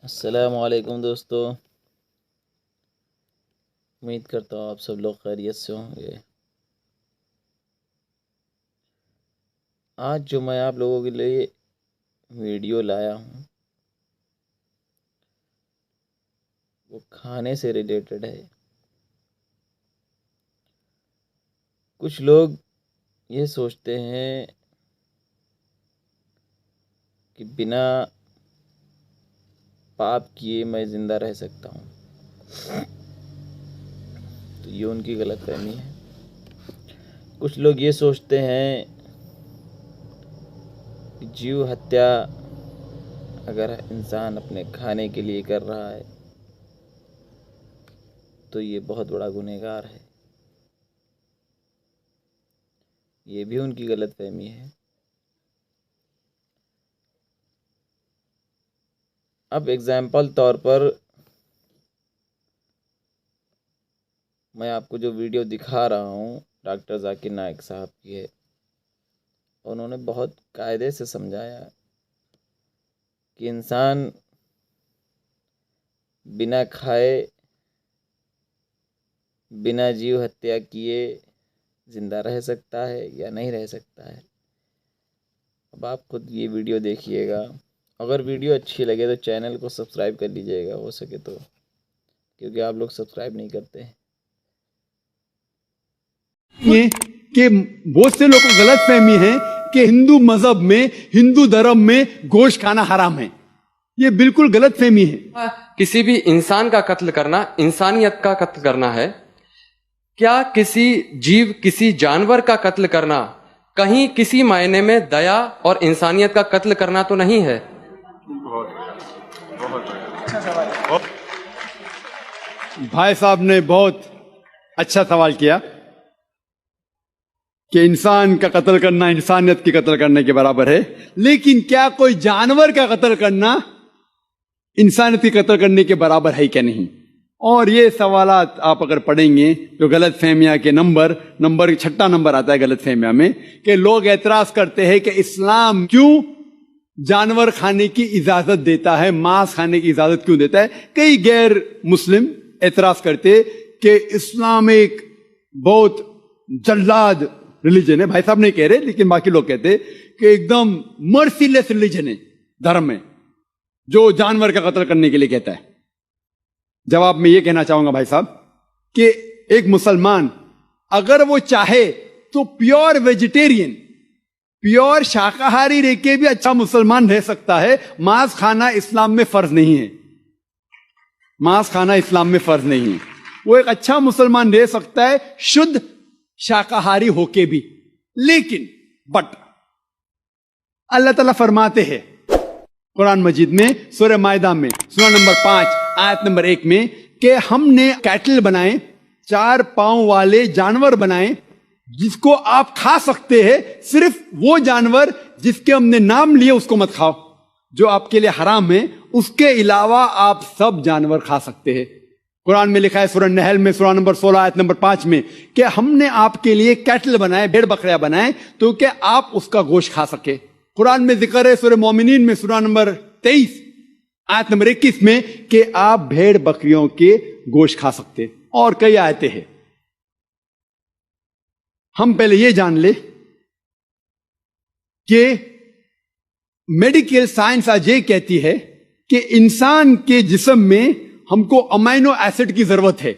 अस्सलामुअलैकुम दोस्तों। उम्मीद करता हूँ आप सब लोग खैरियत से होंगे। आज जो मैं आप लोगों के लिए वीडियो लाया हूँ वो खाने से रिलेटेड है। कुछ लोग ये सोचते हैं कि बिना पाप किए मैं ज़िंदा रह सकता हूँ, तो ये उनकी गलतफहमी है। कुछ लोग ये सोचते हैं कि जीव हत्या अगर इंसान अपने खाने के लिए कर रहा है तो ये बहुत बड़ा गुनहगार है। ये भी उनकी गलतफहमी है। अब एग्जाम्पल तौर पर मैं आपको जो वीडियो दिखा रहा हूँ डॉक्टर जाकिर नाइक साहब की है। उन्होंने बहुत कायदे से समझाया कि इंसान बिना खाए, बिना जीव हत्या किए ज़िंदा रह सकता है या नहीं रह सकता है। अब आप खुद ये वीडियो देखिएगा। अगर वीडियो अच्छी लगे तो चैनल को सब्सक्राइब कर लीजिएगा हो सके तो, क्योंकि आप लोग सब्सक्राइब नहीं करते हैं। ये कि बहुत से लोगों को गलत फहमी है कि हिंदू मजहब में, हिंदू धर्म में गोश्त खाना हराम है। ये बिल्कुल गलत फहमी है। किसी भी इंसान का कत्ल करना इंसानियत का कत्ल करना है। क्या किसी जीव, किसी जानवर का कत्ल करना कहीं किसी मायने में दया और इंसानियत का कत्ल करना तो नहीं है? भाई साहब ने बहुत अच्छा सवाल किया कि इंसान का कत्ल करना इंसानियत की कत्ल करने के बराबर है, लेकिन क्या कोई जानवर का कत्ल करना इंसानियत की कत्ल करने के बराबर है क्या नहीं? और ये सवालात आप अगर पढ़ेंगे तो गलत फहमिया के नंबर 6 नंबर आता है गलत फहमिया में, कि लोग एतराज करते हैं कि इस्लाम क्यों जानवर खाने की इजाजत देता है, मांस खाने की इजाजत क्यों देता है। कई गैर मुस्लिम एतराज करते कि इस्लाम एक बहुत जल्लाद रिलीजन है। भाई साहब नहीं कह रहे, लेकिन बाकी लोग कहते कि एकदम मर्सीलेस रिलीजन है, धर्म है जो जानवर का कत्ल करने के लिए कहता है। जवाब में यह कहना चाहूंगा भाई साहब कि एक मुसलमान अगर वो चाहे तो प्योर वेजिटेरियन, प्योर शाकाहारी रह के भी अच्छा मुसलमान रह सकता है। मांस खाना इस्लाम में फर्ज नहीं है। मांस खाना इस्लाम में फर्ज नहीं है। वो एक अच्छा मुसलमान रह सकता है शुद्ध शाकाहारी होके भी। लेकिन बट अल्लाह ताला फरमाते हैं कुरान मजीद में, सूरह मायदा में, सूरा नंबर 5 आयत नंबर 1 में, कि हमने कैटल बनाए, 4 पांव वाले जानवर बनाए जिसको आप खा सकते हैं। सिर्फ वो जानवर जिसके हमने नाम लिए उसको मत खाओ, जो आपके लिए हराम है। उसके अलावा आप सब जानवर खा सकते हैं। कुरान में लिखा है सूरह नहल में, सूरा नंबर 16 आयत नंबर 5 में, कि हमने आपके लिए कैटल बनाए, भेड़ बकरियां बनाए तो कि आप उसका गोश्त खा सके। कुरान में जिक्र है सूरह मोमिनीन में, सूरा नंबर 23 आयत नंबर 21 में, कि आप भेड़ बकरियों के गोश्त खा सकते। और कई आयतें हैं। हम पहले ये जान ले कि मेडिकल साइंस आज ये कहती है कि इंसान के जिस्म में हमको अमाइनो एसिड की जरूरत है।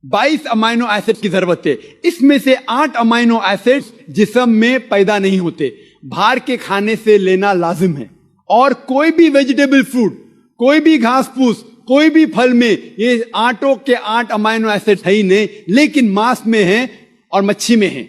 22 अमाइनो एसिड की जरूरत है। इसमें से 8 अमाइनो एसिड जिस्म में पैदा नहीं होते, बाहर के खाने से लेना लाजिम है। और कोई भी वेजिटेबल फ्रूट, कोई भी घास फूस, कोई भी फल में ये 8 के 8 अमाइनो एसिड है ही नहीं, लेकिन मांस में है और मच्छी में है।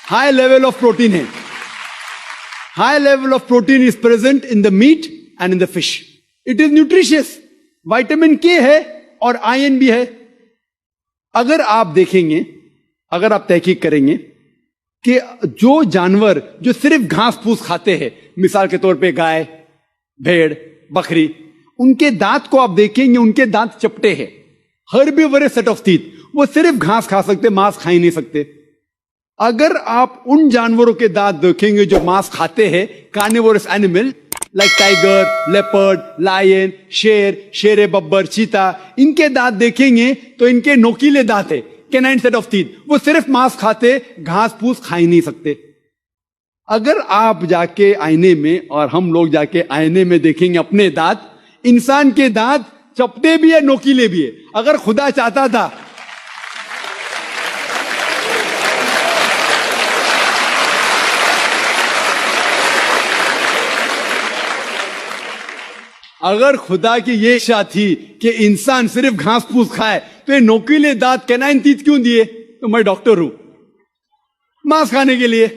हाई लेवल ऑफ प्रोटीन है। High level of protein is present in the meat and in the fish. It is nutritious. Vitamin K है और आयरन भी है। अगर आप देखेंगे, अगर आप तहकीक करेंगे कि जो जानवर जो सिर्फ घास फूस खाते हैं, मिसाल के तौर पे गाय, भेड़, बकरी, उनके दांत को आप देखेंगे, उनके दांत चपटे हैं। Herbivorous set of teeth. वो सिर्फ घास खा सकते, मांस खा ही नहीं सकते। अगर आप उन जानवरों के दांत देखेंगे जो मांस खाते हैं, carnivorous animal, like tiger, leopard, lion, शेर, शेर बब्बर, चीता, इनके दांत देखेंगे तो इनके नोकीले दांत है, कैनाइन सेट ऑफ टीथ। वो सिर्फ मांस खाते, घास फूस खा ही नहीं सकते। अगर आप जाके आईने में और हम लोग जाके आईने में देखेंगे अपने दांत, इंसान के दांत चपटे भी है, नोकीले भी है। अगर खुदा चाहता था अगर खुदा की ये इच्छा थी कि इंसान सिर्फ घास फूस खाए तो ये नोकीले दांत कैनाइन टीथ क्यों दिए? तो मैं डॉक्टर हूं, मांस खाने के लिए।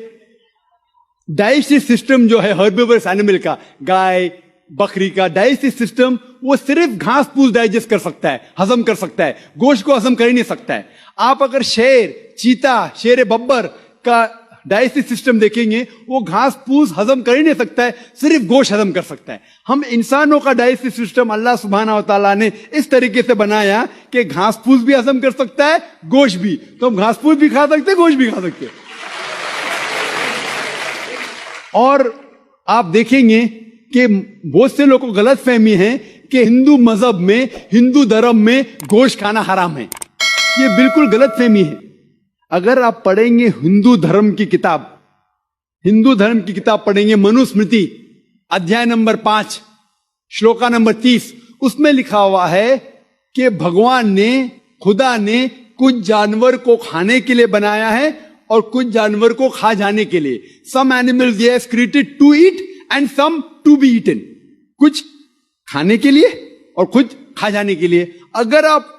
डाइजेस्टिव सिस्टम जो है हर्बिवरस एनिमल का, गाय बकरी का डाइजेस्टिव सिस्टम, वो सिर्फ घास फूस डाइजेस्ट कर सकता है, हजम कर सकता है, गोश्त को हजम कर ही नहीं सकता है। आप अगर शेर, चीता, शेर बब्बर का डाइजेस्टिव सिस्टम देखेंगे, वो घास फूस हजम कर ही नहीं सकता है, सिर्फ गोश्त हजम कर सकता है। हम इंसानों का डाइजेस्टिव सिस्टम अल्लाह सुब्हानहू व तआला ने इस तरीके से बनाया कि घास फूस भी हजम कर सकता है, गोश्त भी। तो हम घास फूस भी खा सकते हैं, गोश्त भी खा सकते हैं। और आप देखेंगे कि बहुत से लोगों को गलत फहमी है कि हिंदू मजहब में, हिंदू धर्म में गोश्त खाना हराम है। ये बिल्कुल गलत फहमी है। अगर आप पढ़ेंगे हिंदू धर्म की किताब पढ़ेंगे, मनुस्मृति अध्याय नंबर 5 श्लोका नंबर 30, उसमें लिखा हुआ है कि भगवान ने, खुदा ने कुछ जानवर को खाने के लिए बनाया है और कुछ जानवर को खा जाने के लिए। Some animals he has created to eat and some to be eaten। कुछ खाने के लिए और कुछ खा जाने के लिए। अगर आप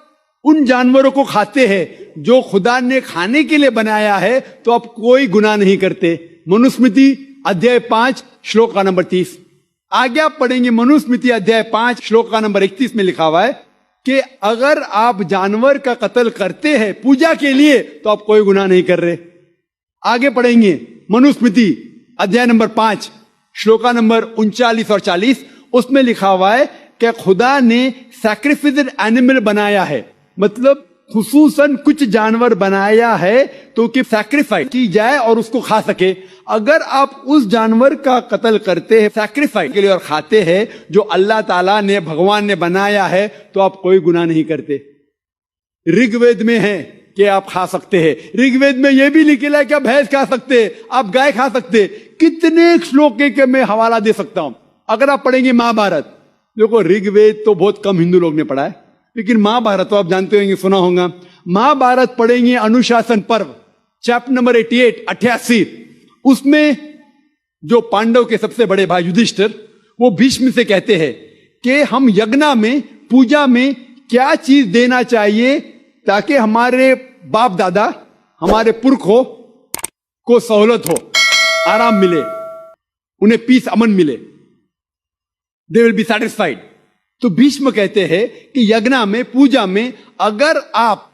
उन जानवरों को खाते हैं जो खुदा ने खाने के लिए बनाया है तो आप कोई गुनाह नहीं करते। मनुस्मृति अध्याय 5 श्लोक का नंबर 30। आगे आप पढ़ेंगे मनुस्मृति अध्याय 5 श्लोक का नंबर 31 में लिखा हुआ है कि अगर आप जानवर का कत्ल करते हैं पूजा के लिए तो आप कोई गुनाह नहीं कर रहे। आगे पढ़ेंगे मनुस्मृति अध्याय नंबर 5 श्लोका नंबर 39 और 40, उसमें लिखा हुआ है कि खुदा ने सैक्रिफिस्ड एनिमल बनाया है, मतलब खुसूसन कुछ जानवर बनाया है तो कि सैक्रिफाइस की जाए और उसको खा सके। अगर आप उस जानवर का कत्ल करते हैं सैक्रिफाइस के लिए और खाते हैं जो अल्लाह ताला ने, भगवान ने बनाया है, तो आप कोई गुनाह नहीं करते। ऋग्वेद में है कि आप खा सकते हैं। ऋग्वेद में यह भी लिखा है कि आप भैंस खा सकते हैं, आप गाय खा सकते हैं। कितने श्लोक के मैं हवाला दे सकता हूं। अगर आप पढ़ेंगे महाभारत, देखो ऋग्वेद तो बहुत कम हिंदू लोग ने पढ़ा है, लेकिन महाभारत तो आप जानते होंगे, सुना होगा। महाभारत पढ़ेंगे अनुशासन पर्व चैप्टर नंबर 88, उसमें जो पांडव के सबसे बड़े भाई युधिष्ठिर, वो भीष्म से कहते हैं कि हम यज्ञ में, पूजा में क्या चीज देना चाहिए ताकि हमारे बाप दादा, हमारे पुरखों को सहूलत हो, आराम मिले, उन्हें पीस, अमन मिले, दे विल बी सेटिस्फाइड। तो भीष्म कहते हैं कि यज्ञ में, पूजा में अगर आप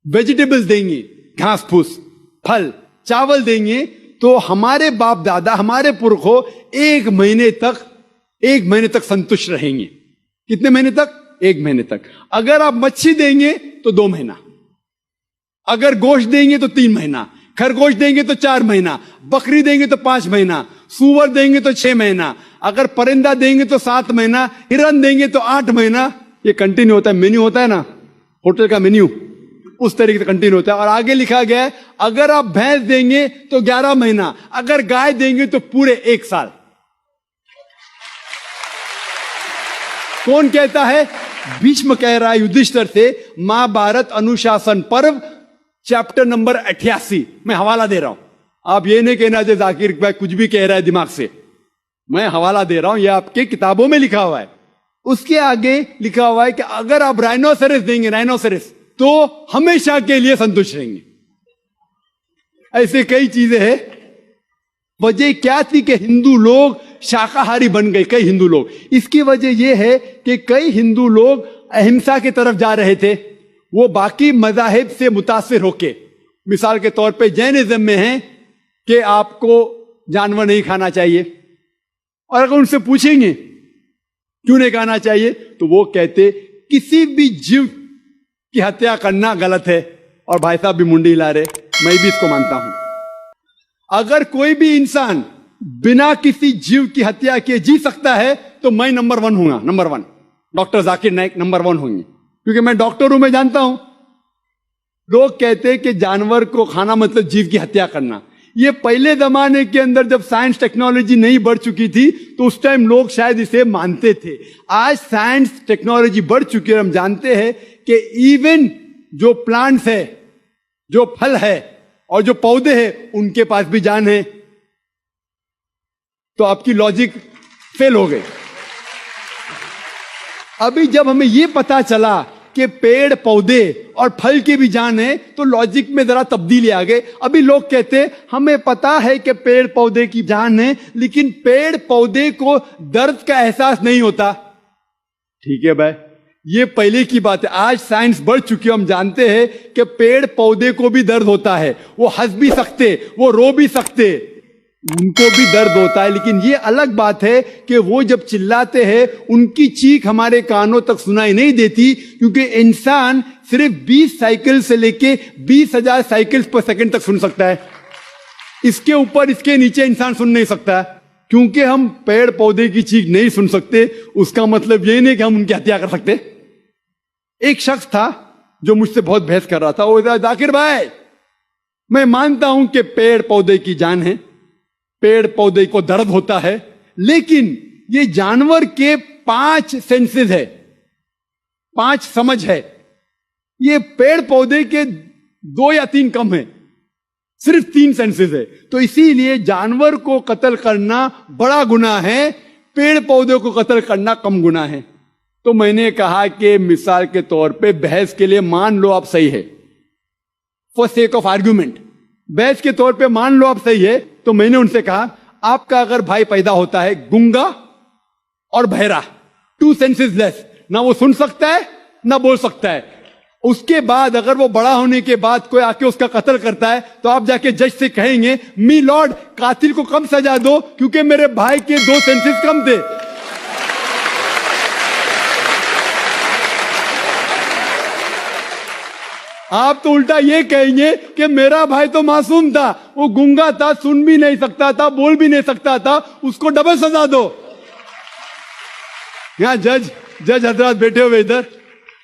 वेजिटेबल्स देंगे, घास फूस, फल, चावल देंगे, तो हमारे बाप दादा, हमारे पुरखों 1 महीने तक संतुष्ट रहेंगे। कितने महीने तक? 1 महीने तक। अगर आप मच्छी देंगे तो 2 महीना, अगर गोश्त देंगे तो 3 महीना, खरगोश देंगे तो 4 महीना, बकरी देंगे तो 5 महीना, सूअर देंगे तो 6 महीना, अगर परिंदा देंगे तो 7 महीना, हिरन देंगे तो 8 महीना। ये कंटिन्यू होता है, मेन्यू होता है ना, होटल का मेन्यू, उस तरीके से कंटिन्यू होता है। और आगे लिखा गया है अगर आप भैंस देंगे तो 11 महीना, अगर गाय देंगे तो पूरे 1 साल। कौन कहता है? भीष्म कह रहा है युधिष्ठिर से। महाभारत अनुशासन पर्व चैप्टर नंबर 88, मैं हवाला दे रहा हूं। आप ये नहीं कहना जो जाकिर भाई कुछ भी कह रहा है दिमाग से, मैं हवाला दे रहा हूं, यह आपके किताबों में लिखा हुआ है। उसके आगे लिखा हुआ है कि अगर आप राइनोसेरस देंगे, राइनोसेरस, तो हमेशा के लिए संतुष्ट रहेंगे। ऐसे कई चीजें हैं। वजह क्या थी कि हिंदू लोग शाकाहारी बन गए, कई हिंदू लोग। इसकी वजह यह है कि कई हिंदू लोग अहिंसा की तरफ जा रहे थे, वो बाकी मजाहिब से मुतासिर होके। मिसाल के तौर पे जैनिज्म में है कि आपको जानवर नहीं खाना चाहिए, और अगर उनसे पूछेंगे क्यों नहीं खाना चाहिए, तो वो कहते किसी भी जीव की हत्या करना गलत है। और भाई साहब भी मुंडी हिला रहे, मैं भी इसको मानता हूं। अगर कोई भी इंसान बिना किसी जीव की हत्या किए जी सकता है तो मैं नंबर 1 हूंगा, number 1। Doctor Zakir Naik number 1 होंगे, क्योंकि मैं डॉक्टर हूं, मैं जानता हूं। लोग कहते हैं कि जानवर को खाना मतलब जीव की हत्या करना। ये पहले जमाने के अंदर जब साइंस टेक्नोलॉजी नहीं बढ़ चुकी थी तो उस टाइम लोग शायद इसे मानते थे। आज साइंस टेक्नोलॉजी बढ़ चुकी है, हम जानते हैं कि इवन जो प्लांट्स है, जो फल है और जो पौधे हैं, उनके पास भी जान है। तो आपकी लॉजिक फेल हो गई। अभी जब हमें यह पता चला कि पेड़ पौधे और फल की भी जान है तो लॉजिक में जरा तब्दीली आ गई। अभी लोग कहते हैं हमें पता है कि पेड़ पौधे की जान है, लेकिन पेड़ पौधे को दर्द का एहसास नहीं होता। ठीक है भाई, ये पहले की बात है। आज साइंस बढ़ चुकी है, हम जानते हैं कि पेड़ पौधे को भी दर्द होता है। वो हंस भी सकते, वो रो भी सकते, उनको भी दर्द होता है। लेकिन ये अलग बात है कि वो जब चिल्लाते हैं उनकी चीख हमारे कानों तक सुनाई नहीं देती, क्योंकि इंसान सिर्फ 20 साइकिल से लेके 20,000 साइकिल्स पर सेकंड तक सुन सकता है। इसके ऊपर इसके नीचे इंसान सुन नहीं सकता। क्योंकि हम पेड़ पौधे की चीख नहीं सुन सकते, उसका मतलब ये नहीं कि हम उनकी हत्या कर सकते। एक शख्स था जो मुझसे बहुत बहस कर रहा था। वो जाकिर भाई, मैं मानता हूं कि पेड़ पौधे की जान है, पेड़ पौधे को दर्द होता है, लेकिन ये जानवर के 5 सेंसेस है, 5 समझ है। ये पेड़ पौधे के 2 या 3 कम है, सिर्फ 3 सेंसेस है। तो इसीलिए जानवर को कत्ल करना बड़ा गुनाह है, पेड़ पौधे को कत्ल करना कम गुनाह है। तो मैंने कहा कि मिसाल के तौर पे बहस के लिए मान लो आप सही है, फॉर सेक ऑफ आर्ग्यूमेंट, बहस के तौर पे मान लो आप सही है। तो मैंने उनसे कहा आपका अगर भाई पैदा होता है गूंगा और बहरा, 2 सेंसेस लेस, ना वो सुन सकता है ना बोल सकता है, उसके बाद अगर वो बड़ा होने के बाद कोई आके उसका कत्ल करता है तो आप जाके जज से कहेंगे मी लॉर्ड, कातिल को कम सजा दो क्योंकि मेरे भाई के 2 सेंसेस कम थे। आप तो उल्टा ये कहेंगे कि मेरा भाई तो मासूम था, वो गूंगा था, सुन भी नहीं सकता था, बोल भी नहीं सकता था, उसको डबल सजा दो। यहां जज हजरात बैठे हुए इधर।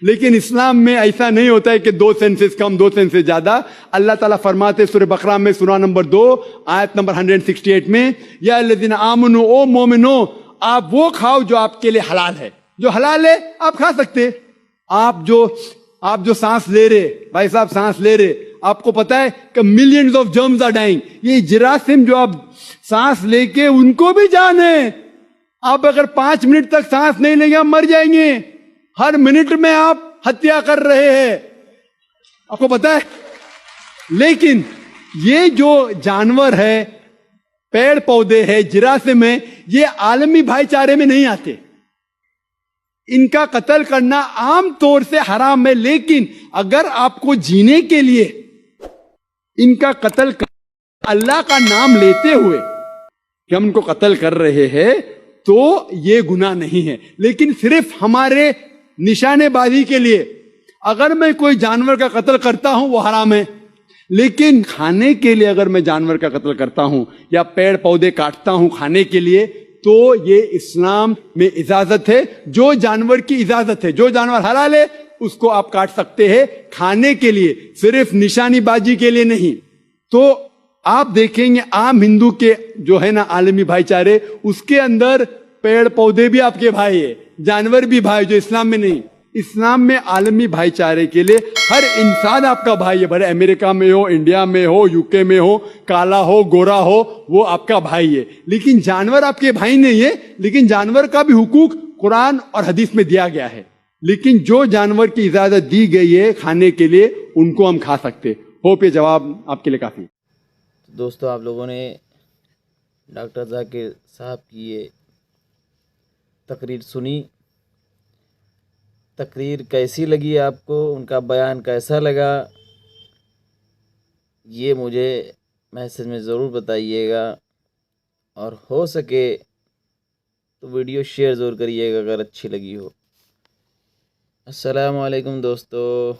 लेकिन इस्लाम में ऐसा नहीं होता है कि 2 सेंसेस कम 2 सेंसेस ज्यादा। अल्लाह ताला फरमाते सूरह बकरा में सूरा नंबर 2 आयत नंबर 168 में, या अल्लज़ीना आमनू, ओ मोमिनो, आप वो खाओ जो आपके लिए हलाल है। जो हलाल है आप खा सकते। आप जो सांस ले रहे भाई साहब, सांस ले रहे, आपको पता है कि millions of germs are dying. ये जरासीम जो आप सांस लेके, उनको भी जान है। आप अगर 5 मिनट तक सांस नहीं लेंगे आप मर जाएंगे। हर मिनट में आप हत्या कर रहे हैं, आपको पता है। लेकिन ये जो जानवर है, पेड़ पौधे है, जरासीम है, ये आलमी भाईचारे में नहीं आते। इनका कत्ल करना आम तौर से हराम है। लेकिन अगर आपको जीने के लिए इनका कत्ल कर, अल्लाह का नाम लेते हुए कि हम इनको कत्ल कर रहे हैं, तो ये गुनाह नहीं है। लेकिन सिर्फ हमारे निशानेबाजी के लिए अगर मैं कोई जानवर का कत्ल करता हूं वो हराम है। लेकिन खाने के लिए अगर मैं जानवर का कत्ल करता हूं या पेड़ पौधे काटता हूं खाने के लिए, तो ये इस्लाम में इजाजत है। जो जानवर की इजाजत है, जो जानवर हलाल है, उसको आप काट सकते हैं खाने के लिए, सिर्फ निशानीबाजी के लिए नहीं। तो आप देखेंगे आम हिंदू के जो है ना आलमी भाईचारे, उसके अंदर पेड़ पौधे भी आपके भाई है, जानवर भी भाई, जो इस्लाम में नहीं। इस्लाम में आलमी भाईचारे के लिए हर इंसान आपका भाई है, भले अमेरिका में हो, इंडिया में हो, यूके में हो, काला हो, गोरा हो, वो आपका भाई है। लेकिन जानवर आपके भाई नहीं है। लेकिन जानवर का भी हुकूक कुरान और हदीस में दिया गया है। लेकिन जो जानवर की इजाजत दी गई है खाने के लिए, उनको हम खा सकते। होप ये जवाब आपके लिए काफी। दोस्तों, आप लोगों ने डॉक्टर जाकिर साहब की ये तकरीर सुनी। तकरीर कैसी लगी आपको, उनका बयान कैसा लगा, ये मुझे मैसेज में ज़रूर बताइएगा। और हो सके तो वीडियो शेयर ज़रूर करिएगा अगर अच्छी लगी हो। अस्सलामु अलैकुम दोस्तों।